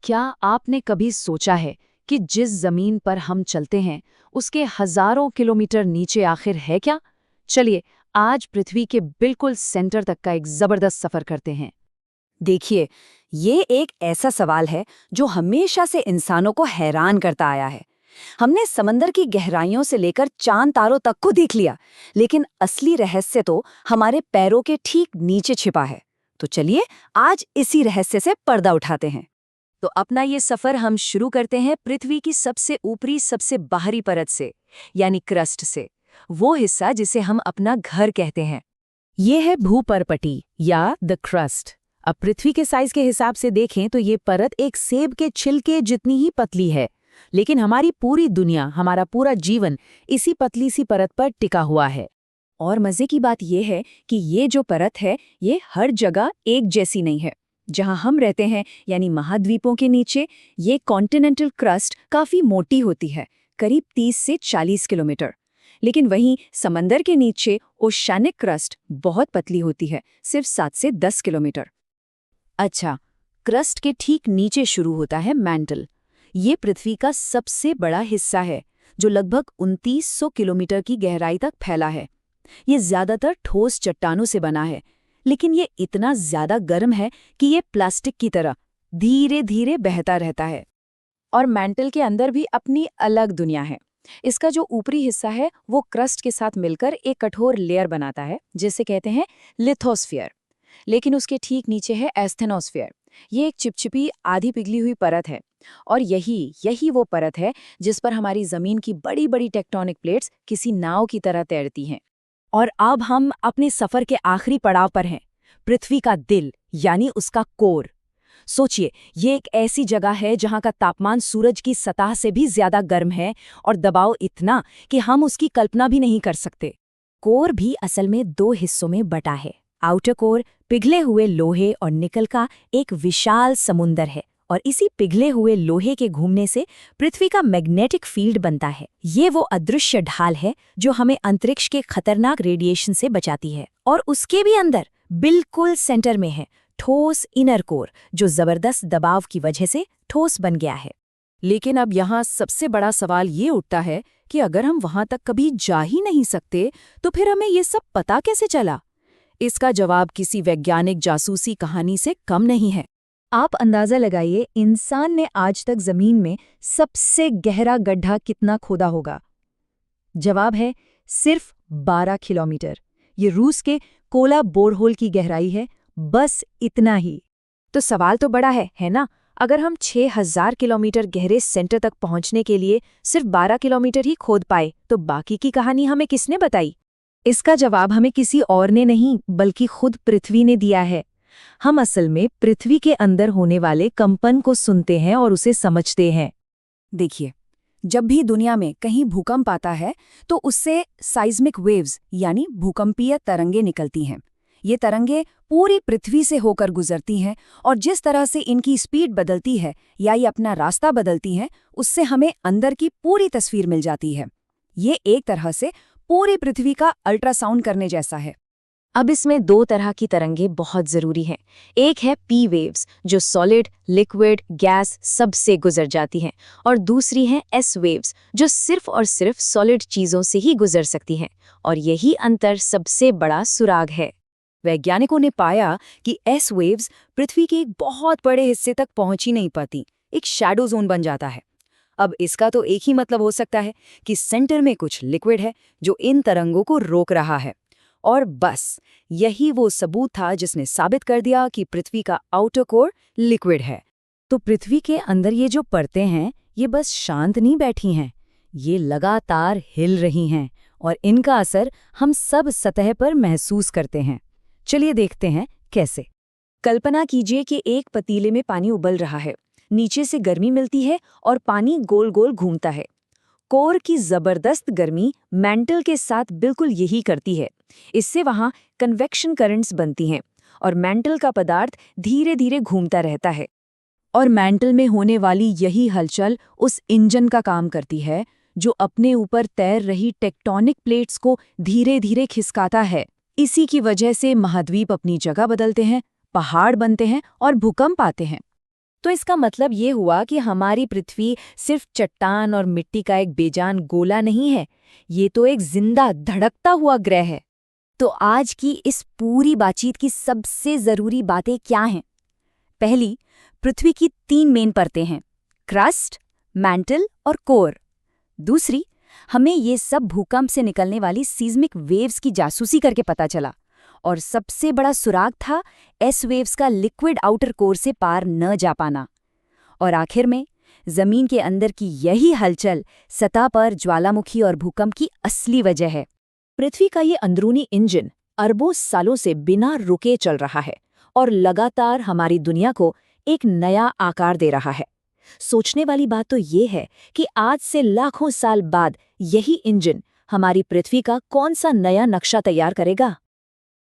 क्या आपने कभी सोचा है कि जिस जमीन पर हम चलते हैं उसके हजारों किलोमीटर नीचे आखिर है क्या? चलिए, आज पृथ्वी के बिल्कुल सेंटर तक का एक जबरदस्त सफर करते हैं। देखिए, ये एक ऐसा सवाल है जो हमेशा से इंसानों को हैरान करता आया है। हमने समंदर की गहराइयों से लेकर चांद तारों तक को देख लिया, लेकिन असली रहस्य तो हमारे पैरों के ठीक नीचे छिपा है। तो चलिए, आज इसी रहस्य से पर्दा उठाते हैं। तो अपना ये सफर हम शुरू करते हैं पृथ्वी की सबसे ऊपरी, सबसे बाहरी परत से, यानी क्रस्ट से। वो हिस्सा जिसे हम अपना घर कहते हैं। ये है भूपर्पटी या द क्रस्ट। अब पृथ्वी के साइज के हिसाब से देखें तो ये परत एक सेब के छिलके जितनी ही पतली है, लेकिन हमारी पूरी दुनिया, हमारा पूरा जीवन इसी पतली सी परत पर टिका हुआ है। और मजे की बात यह है कि ये जो परत है, ये हर जगह एक जैसी नहीं है। जहां हम रहते हैं, यानी महाद्वीपों के नीचे, ये कॉन्टिनेंटल क्रस्ट काफी मोटी होती है, करीब 30 से 40 किलोमीटर। लेकिन वहीं समंदर के नीचे ओशियानिक क्रस्ट बहुत पतली होती है, सिर्फ 7 से 10 किलोमीटर। अच्छा, क्रस्ट के ठीक नीचे शुरू होता है मैंटल। ये पृथ्वी का सबसे बड़ा हिस्सा है, जो लगभग 2900 किलोमीटर की गहराई तक फैला है। ये ज्यादातर ठोस चट्टानों से बना है, लेकिन ये इतना ज्यादा गर्म है कि ये प्लास्टिक की तरह धीरे धीरे बहता रहता है। और मैंटल के अंदर भी अपनी अलग दुनिया है। इसका जो ऊपरी हिस्सा है वो क्रस्ट के साथ मिलकर एक कठोर लेयर बनाता है, जिसे कहते हैं लिथोस्फीयर। लेकिन उसके ठीक नीचे है एस्थेनोस्फीयर। ये एक चिपचिपी, आधी पिघली हुई परत है। और यही वो परत है जिस पर हमारी जमीन की बड़ी बड़ी टेक्टोनिक प्लेट्स किसी नाव की तरह तैरती हैं। और अब हम अपने सफर के आखिरी पड़ाव पर हैं, पृथ्वी का दिल, यानी उसका कोर। सोचिए, ये एक ऐसी जगह है जहां का तापमान सूरज की सतह से भी ज्यादा गर्म है और दबाव इतना कि हम उसकी कल्पना भी नहीं कर सकते। कोर भी असल में 2 हिस्सों में बटा है। आउटर कोर पिघले हुए लोहे और निकल का एक विशाल समुंदर है, और इसी पिघले हुए लोहे के घूमने से पृथ्वी का मैग्नेटिक फील्ड बनता है। ये वो अदृश्य ढाल है जो हमें अंतरिक्ष के खतरनाक रेडिएशन से बचाती है। और उसके भी अंदर, बिल्कुल सेंटर में है ठोस इनर कोर, जो जबरदस्त दबाव की वजह से ठोस बन गया है। लेकिन अब यहाँ सबसे बड़ा सवाल ये उठता है कि अगर हम वहां तक कभी जा ही नहीं सकते, तो फिर हमें ये सब पता कैसे चला? इसका जवाब किसी वैज्ञानिक जासूसी कहानी से कम नहीं है। आप अंदाजा लगाइए, इंसान ने आज तक जमीन में सबसे गहरा गड्ढा कितना खोदा होगा? जवाब है सिर्फ 12 किलोमीटर। ये रूस के कोला बोरहोल की गहराई है, बस इतना ही। तो सवाल तो बड़ा है ना? अगर हम 6000 किलोमीटर गहरे सेंटर तक पहुंचने के लिए सिर्फ 12 किलोमीटर ही खोद पाए, तो बाकी की कहानी हमें किसने बताई? इसका जवाब हमें किसी और ने नहीं, बल्कि खुद पृथ्वी ने दिया है। हम असल में पृथ्वी के अंदर होने वाले कंपन को सुनते हैं और उसे समझते हैं। देखिए, जब भी दुनिया में कहीं भूकंप आता है, तो उससे साइज्मिक वेव्स यानी भूकंपीय तरंगे निकलती हैं। ये तरंगे पूरी पृथ्वी से होकर गुजरती हैं, और जिस तरह से इनकी स्पीड बदलती है या ये अपना रास्ता बदलती हैं, उससे हमें अंदर की पूरी तस्वीर मिल जाती है। ये एक तरह से पूरी पृथ्वी का अल्ट्रासाउंड करने जैसा है। अब इसमें 2 तरह की तरंगे बहुत जरूरी हैं। एक है पी वेव्स, जो सॉलिड, लिक्विड, गैस सबसे गुजर जाती हैं, और दूसरी है एस वेव्स, जो सिर्फ और सिर्फ सॉलिड चीजों से ही गुजर सकती हैं। और यही अंतर सबसे बड़ा सुराग है। वैज्ञानिकों ने पाया कि एस वेव्स पृथ्वी के एक बहुत बड़े हिस्से तक पहुंच ही नहीं पाती, एक शैडो जोन बन जाता है। अब इसका तो एक ही मतलब हो सकता है कि सेंटर में कुछ लिक्विड है जो इन तरंगों को रोक रहा है। और बस यही वो सबूत था जिसने साबित कर दिया कि पृथ्वी का आउटर कोर लिक्विड है। तो पृथ्वी के अंदर ये जो परतें हैं, ये बस शांत नहीं बैठी हैं, ये लगातार हिल रही हैं, और इनका असर हम सब सतह पर महसूस करते हैं। चलिए देखते हैं कैसे। कल्पना कीजिए कि एक पतीले में पानी उबल रहा है, नीचे से गर्मी मिलती है और पानी गोल गोल घूमता है। कोर की जबरदस्त गर्मी मैंटल के साथ बिल्कुल यही करती है। इससे वहां कन्वेक्शन करंट्स बनती हैं, और मैंटल का पदार्थ धीरे धीरे घूमता रहता है। और मैंटल में होने वाली यही हलचल उस इंजन का काम करती है, जो अपने ऊपर तैर रही टेक्टोनिक प्लेट्स को धीरे धीरे खिसकाता है। इसी की वजह से महाद्वीप अपनी जगह बदलते हैं, पहाड़ बनते हैं और भूकंप आते हैं। तो इसका मतलब ये हुआ कि हमारी पृथ्वी सिर्फ चट्टान और मिट्टी का एक बेजान गोला नहीं है, ये तो एक जिंदा धड़कता हुआ ग्रह है। तो आज की इस पूरी बातचीत की सबसे ज़रूरी बातें क्या हैं? पहली, पृथ्वी की 3 मेन परतें हैं, क्रस्ट, मैंटल और कोर। दूसरी, हमें ये सब भूकंप से निकलने वाली सीज़मिक वेव्स की जासूसी करके पता चला। और सबसे बड़ा सुराग था एस वेव्स का लिक्विड आउटर कोर से पार न जा पाना। और आखिर में, जमीन के अंदर की यही हलचल सतह पर ज्वालामुखी और भूकंप की असली वजह है। पृथ्वी का ये अंदरूनी इंजन अरबों सालों से बिना रुके चल रहा है और लगातार हमारी दुनिया को एक नया आकार दे रहा है। सोचने वाली बात तो ये है कि आज से लाखों साल बाद यही इंजन हमारी पृथ्वी का कौन सा नया नक्शा तैयार करेगा।